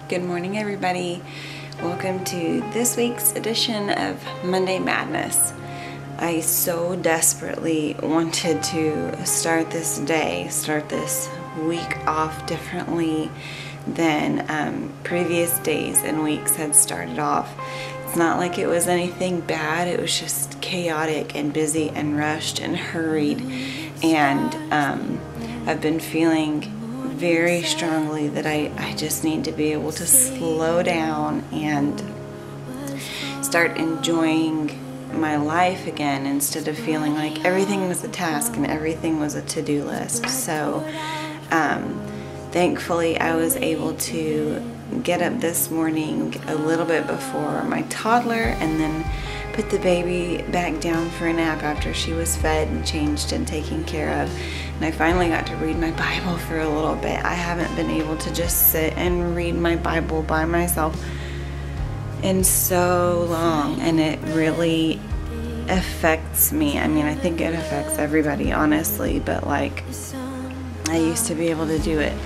Good morning, everybody. Welcome to this week's edition of Monday Madness. I so desperately wanted to start this week off differently than previous days and weeks had started off. It's not like it was anything bad, it was just chaotic and busy and rushed and hurried. And I've been feeling very strongly that I just need to be able to slow down and start enjoying my life again instead of feeling like everything was a task and everything was a to-do list. So thankfully I was able to get up this morning a little bit before my toddler and then put the baby back down for a nap after she was fed and changed and taken care of. And I finally got to read my Bible for a little bit. I haven't been able to just sit and read my Bible by myself in so long, and it really affects me. I mean, I think it affects everybody, honestly, but like, I used to be able to do it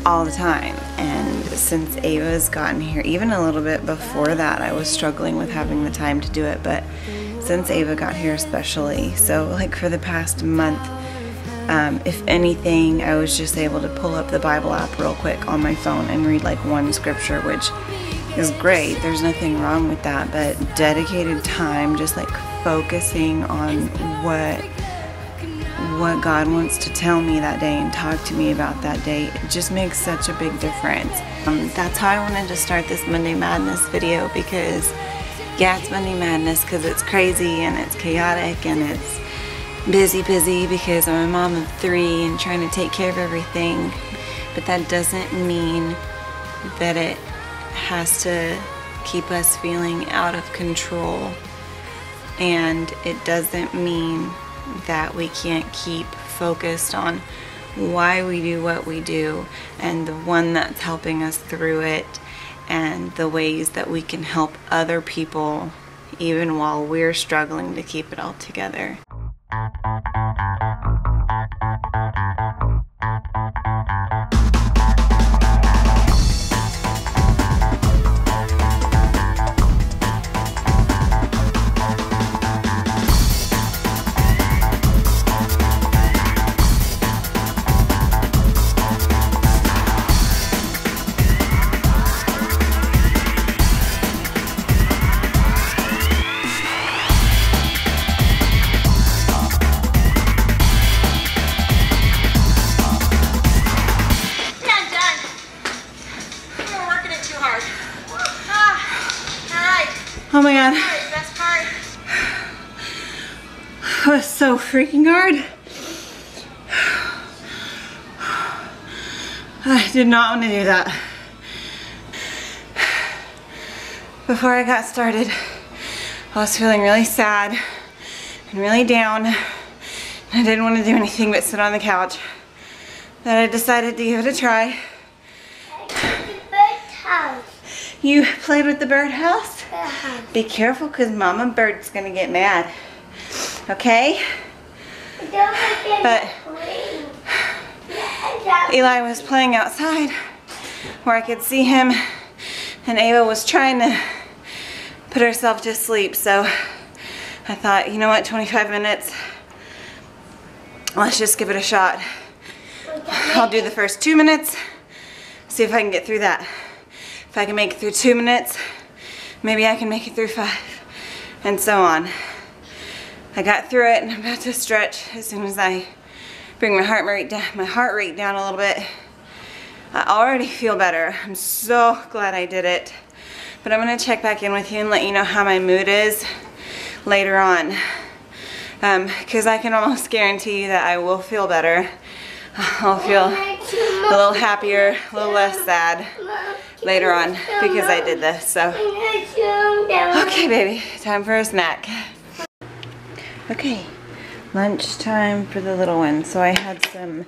all the time, and since Ava's gotten here, even a little bit before that, I was struggling with having the time to do it, but since Ava got here especially, so like for the past month, if anything, I was just able to pull up the Bible app real quick on my phone and read like one scripture, which is great. There's nothing wrong with that, but dedicated time, just like focusing on what God wants to tell me that day and talk to me about that day, it just makes such a big difference. That's how I wanted to start this Monday Madness video, because yeah, it's Monday Madness because it's crazy and it's chaotic and it's busy because I'm a mom of 3 and trying to take care of everything, but that doesn't mean that it has to keep us feeling out of control, and it doesn't mean that we can't keep focused on why we do what we do and the one that's helping us through it and the ways that we can help other people even while we're struggling to keep it all together. Oh my god. Best part. That was so freaking hard. I did not want to do that. Before I got started, I was feeling really sad and really down. I didn't want to do anything but sit on the couch. Then I decided to give it a try. You played with the birdhouse? Be careful, because Mama Bird's gonna get mad. Okay? But Eli was playing outside where I could see him, and Ava was trying to put herself to sleep, so I thought, you know what, 25 minutes, let's just give it a shot. I'll do the first 2 minutes, see if I can get through that. If I can make it through 2 minutes, maybe I can make it through 5, and so on. I got through it, and I'm about to stretch as soon as I bring my heart rate down a little bit. I already feel better. I'm so glad I did it. But I'm gonna check back in with you and let you know how my mood is later on. Because I can almost guarantee you that I will feel better. I'll feel a little happier, a little less sad later on because I did this. So, okay baby, time for a snack. Okay, lunchtime for the little one. So I had some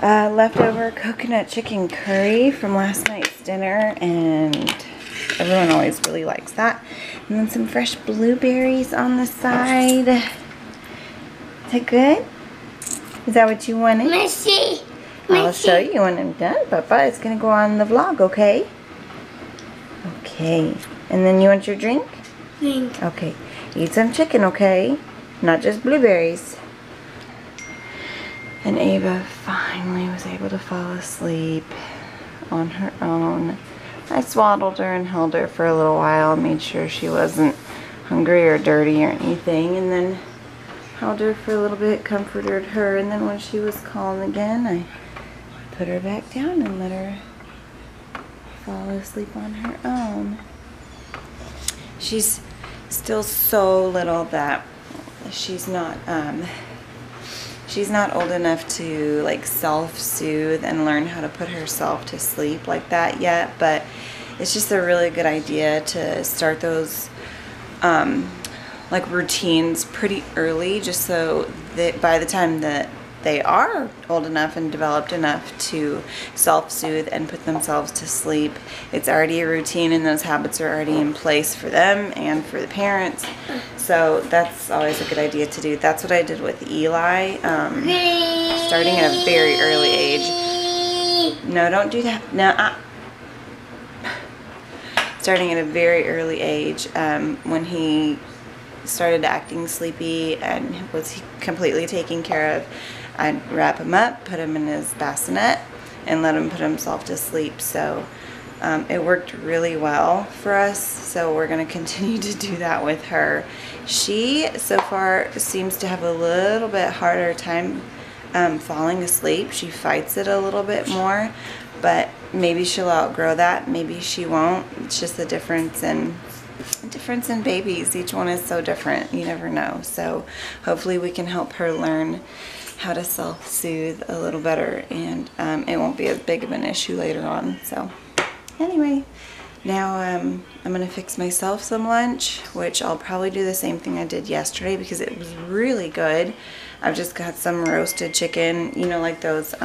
leftover coconut chicken curry from last night's dinner, and everyone always really likes that. And then some fresh blueberries on the side. Is that good? Is that what you wanted? Missy. I'll show you when I'm done, Papa. It's going to go on the vlog, okay? Okay. And then you want your drink? Drink. Okay. Eat some chicken, okay? Not just blueberries. And Ava finally was able to fall asleep on her own. I swaddled her and held her for a little while, made sure she wasn't hungry or dirty or anything, and then held her for a little bit, comforted her, and then when she was calm again, I put her back down and let her fall asleep on her own. She's still so little that she's not old enough to like self-soothe and learn how to put herself to sleep like that yet, but it's just a really good idea to start those like routines pretty early, just so that by the time that they are old enough and developed enough to self-soothe and put themselves to sleep, it's already a routine and those habits are already in place for them and for the parents. So that's always a good idea to do. That's what I did with Eli, starting at a very early age. No, don't do that. No, starting at a very early age, when he started acting sleepy and was completely taken care of, I'd wrap him up, put him in his bassinet, and let him put himself to sleep. So it worked really well for us, so we're going to continue to do that with her. She, so far, seems to have a little bit harder time falling asleep. She fights it a little bit more, but maybe she'll outgrow that, maybe she won't. It's just the difference in babies. Each one is so different, you never know. So hopefully we can help her learn how to self-soothe a little better, and it won't be as big of an issue later on. So anyway, now I'm gonna fix myself some lunch, which I'll probably do the same thing I did yesterday because it was really good. I've just got some roasted chicken, you know, like those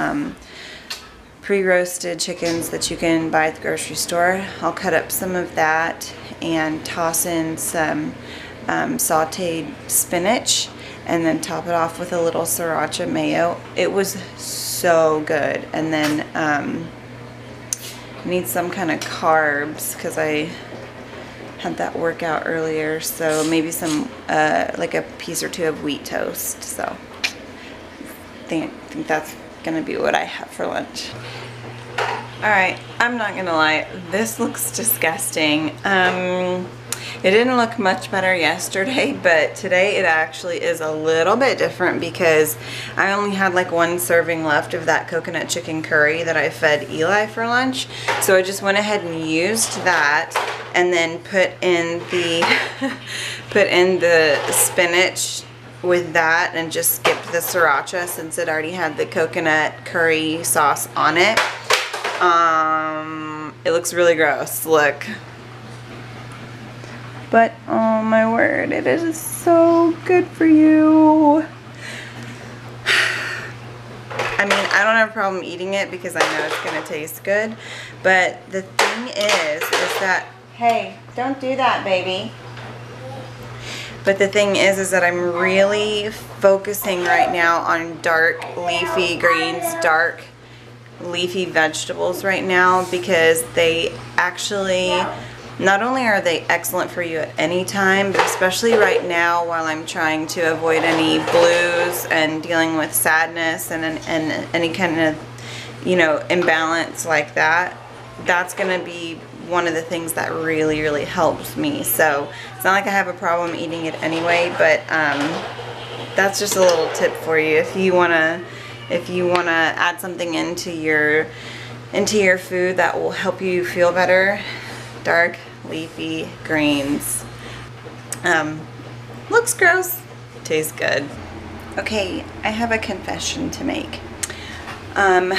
pre-roasted chickens that you can buy at the grocery store. I'll cut up some of that and toss in some sauteed spinach and then top it off with a little sriracha mayo. It was so good. And then I need some kind of carbs because I had that workout earlier, so maybe some like a piece or two of wheat toast. So I think that's gonna be what I have for lunch. Alright, I'm not gonna lie, this looks disgusting. It didn't look much better yesterday, but today it actually is a little bit different because I only had like one serving left of that coconut chicken curry that I fed Eli for lunch. So I just went ahead and used that and then put in the spinach with that and just skipped the sriracha since it already had the coconut curry sauce on it. It looks really gross, look. But oh my word, it is so good for you. I mean, I don't have a problem eating it because I know it's gonna taste good. But the thing is that, hey, don't do that, baby. But the thing is that I'm really focusing right now on dark leafy greens, dark leafy vegetables right now, because they actually, not only are they excellent for you at any time, but especially right now while I'm trying to avoid any blues and dealing with sadness and any kind of, you know, imbalance like that, that's going to be one of the things that really, really helps me. So it's not like I have a problem eating it anyway, but that's just a little tip for you if you wanna add something into your food that will help you feel better. Dark leafy greens. Looks gross, tastes good. Okay, I have a confession to make. I'm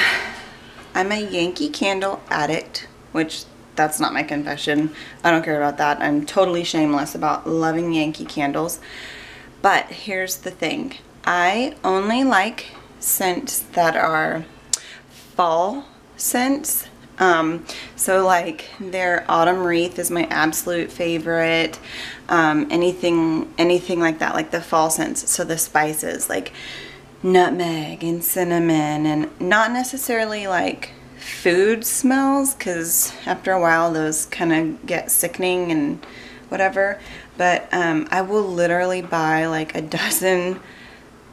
a Yankee Candle addict, which that's not my confession. I don't care about that. I'm totally shameless about loving Yankee candles. But here's the thing. I only like scents that are fall scents. So like their autumn wreath is my absolute favorite. Anything like that, like the fall scents. So the spices like nutmeg and cinnamon, and not necessarily like food smells, because after a while those kind of get sickening and whatever. But I will literally buy like a dozen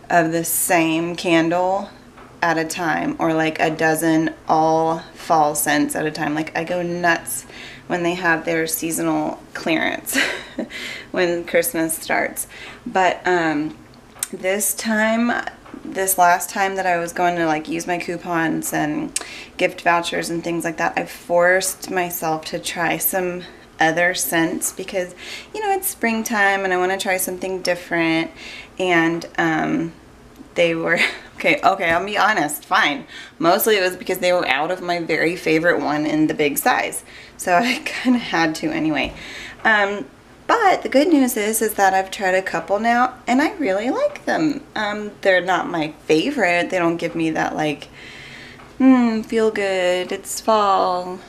of the same candle at a time, or like a dozen all fall scents at a time. Like I go nuts when they have their seasonal clearance when Christmas starts. But this last time that I was going to like use my coupons and gift vouchers and things like that, I forced myself to try some other scents because, you know, it's springtime and I want to try something different. And they were okay, I'll be honest, fine. Mostly it was because they were out of my very favorite one in the big size. So I kind of had to anyway. But the good news is that I've tried a couple now and I really like them. They're not my favorite. They don't give me that like, feel good, it's fall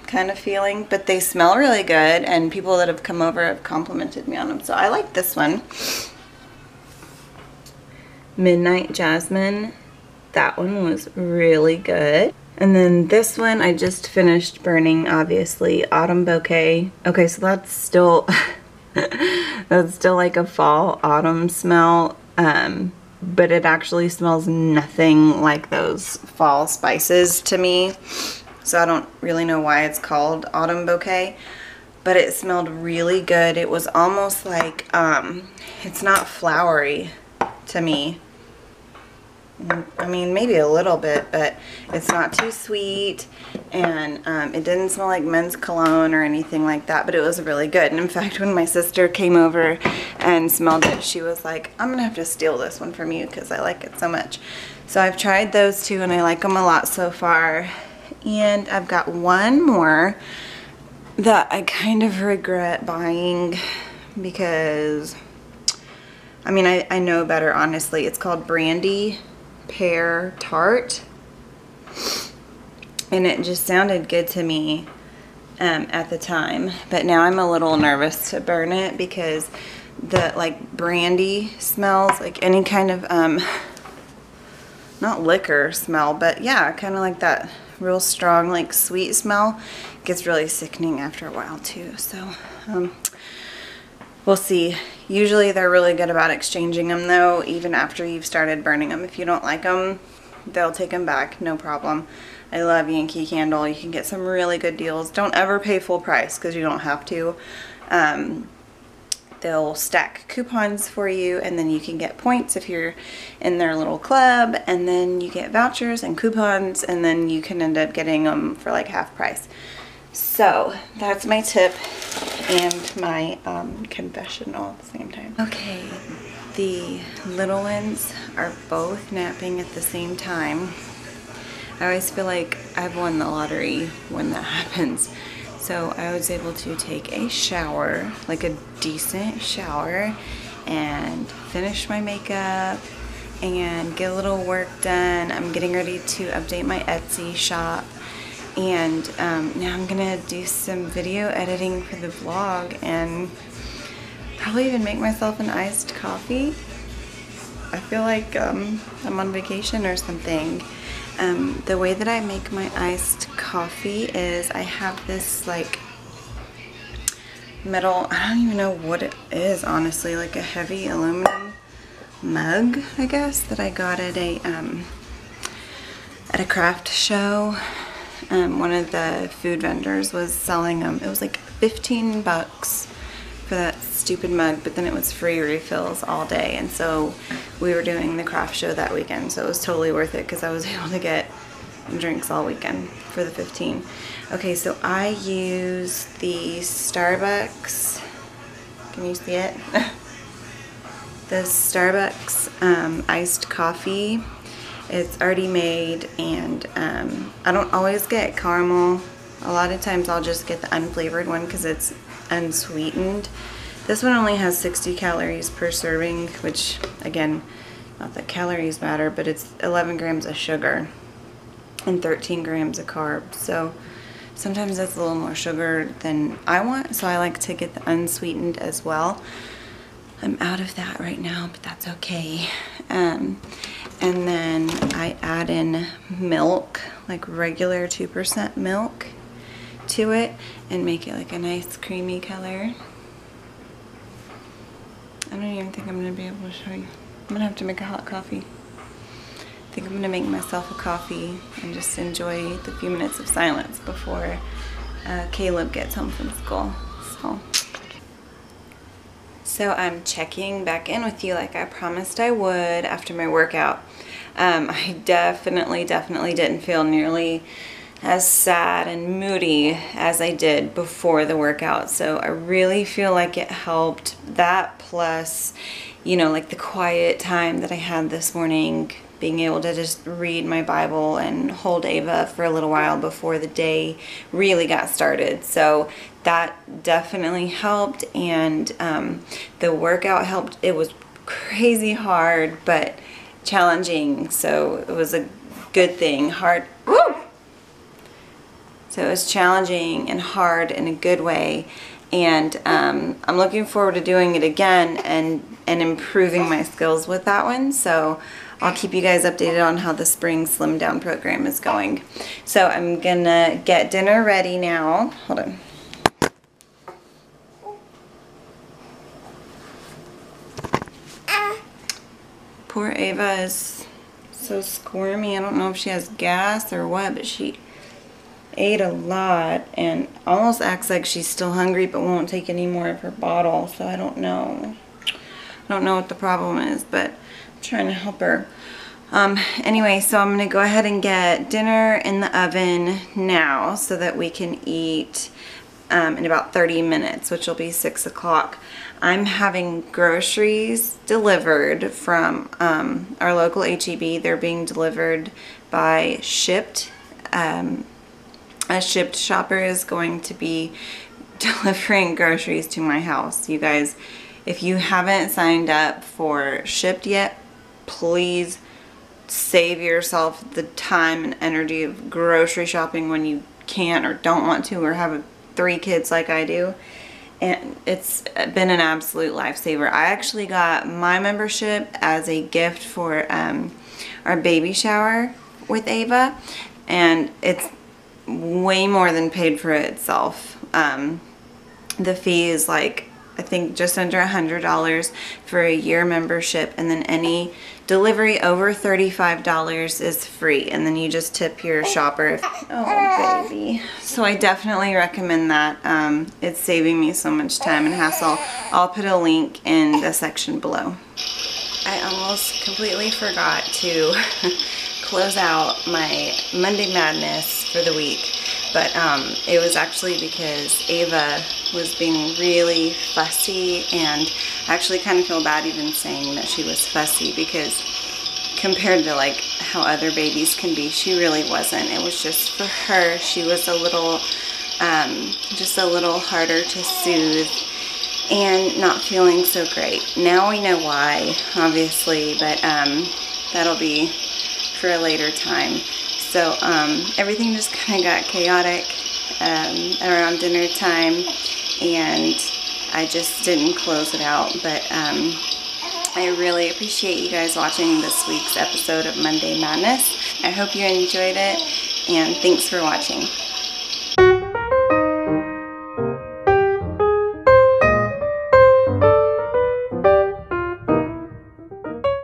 kind of feeling, but they smell really good and people that have come over have complimented me on them. So I like this one. Midnight Jasmine. That one was really good. And then this one I just finished burning, obviously. Autumn Bouquet. Okay, so that's still that's still like a fall autumn smell, but it actually smells nothing like those fall spices to me. So I don't really know why it's called Autumn Bouquet, but it smelled really good. It was almost like, it's not flowery to me. I mean, maybe a little bit, but it's not too sweet, and it didn't smell like men's cologne or anything like that, but it was really good. And in fact, when my sister came over and smelled it, she was like, I'm gonna have to steal this one from you because I like it so much. So I've tried those two and I like them a lot so far. And I've got one more that I kind of regret buying because, I mean, I know better, honestly. It's called Brandy Pear Tart, and it just sounded good to me at the time, but now I'm a little nervous to burn it because the like brandy smells like any kind of not liquor smell, but yeah, kind of like that real strong like sweet smell. It gets really sickening after a while too. So we'll see. Usually they're really good about exchanging them though, even after you've started burning them. If you don't like them, they'll take them back, no problem. I love Yankee Candle. You can get some really good deals. Don't ever pay full price because you don't have to. They'll stack coupons for you, and then you can get points if you're in their little club, and then you get vouchers and coupons, and then you can end up getting them for like half price. So that's my tip and my confessional at the same time. Okay, the little ones are both napping at the same time. I always feel like I've won the lottery when that happens. So I was able to take a shower, like a decent shower, and finish my makeup and get a little work done. I'm getting ready to update my Etsy shop, and now I'm gonna do some video editing for the vlog and probably even make myself an iced coffee. I feel like I'm on vacation or something. The way that I make my iced coffee is I have this like metal, I don't even know what it is honestly, like a heavy aluminum mug, I guess, that I got at a craft show. One of the food vendors was selling them. It was like 15 bucks for that stupid mug, but then it was free refills all day, and so we were doing the craft show that weekend, so it was totally worth it because I was able to get drinks all weekend for the 15. Okay, so I use the Starbucks, can you see it? The Starbucks iced coffee. It's already made, and I don't always get caramel. A lot of times I'll just get the unflavored one because it's unsweetened. This one only has 60 calories per serving, which again, not that calories matter, but it's 11 grams of sugar and 13 grams of carbs. So sometimes that's a little more sugar than I want, so I like to get the unsweetened as well. I'm out of that right now, but that's okay. And then I add in milk, like regular 2% milk to it, and make it like a nice creamy color. I don't even think I'm gonna be able to show you. I'm gonna have to make a hot coffee. I think I'm gonna make myself a coffee and just enjoy the few minutes of silence before Caleb gets home from school. So I'm checking back in with you like I promised I would after my workout. I definitely didn't feel nearly as sad and moody as I did before the workout. So I really feel like it helped. That plus, you know, like the quiet time that I had this morning, being able to just read my Bible and hold Ava for a little while before the day really got started. So that definitely helped, and the workout helped. It was crazy hard, but challenging, so it was a good thing. Hard. Woo! So it was challenging and hard in a good way, and I'm looking forward to doing it again and improving my skills with that one. So I'll keep you guys updated on how the spring slim down program is going. So I'm gonna get dinner ready now. Hold on. Poor Ava is so squirmy. I don't know if she has gas or what, but she ate a lot and almost acts like she's still hungry but won't take any more of her bottle. So I don't know. I don't know what the problem is, but I'm trying to help her. Anyway, so I'm gonna go ahead and get dinner in the oven now so that we can eat in about 30 minutes, which will be 6 o'clock. I'm having groceries delivered from our local HEB. They're being delivered by Shipt. A Shipt shopper is going to be delivering groceries to my house. You guys, if you haven't signed up for Shipt yet, please save yourself the time and energy of grocery shopping when you can't or don't want to or have 3 kids like I do. And it's been an absolute lifesaver. I actually got my membership as a gift for our baby shower with Ava, and it's way more than paid for itself. The fee is like, I think just under $100 for a year membership, and then any delivery over $35 is free, and then you just tip your shopper. Oh baby. So I definitely recommend that. It's saving me so much time and hassle. I'll put a link in the section below. I almost completely forgot to close out my Monday Madness for the week, but it was actually because Ava was being really fussy, and I actually kind of feel bad even saying that she was fussy, because compared to like how other babies can be, she really wasn't. It was just for her. She was a little, just a little harder to soothe and not feeling so great. Now we know why, obviously, but that'll be for a later time. So everything just kind of got chaotic around dinner time, and I just didn't close it out. But I really appreciate you guys watching this week's episode of Monday Madness. I hope you enjoyed it, and thanks for watching.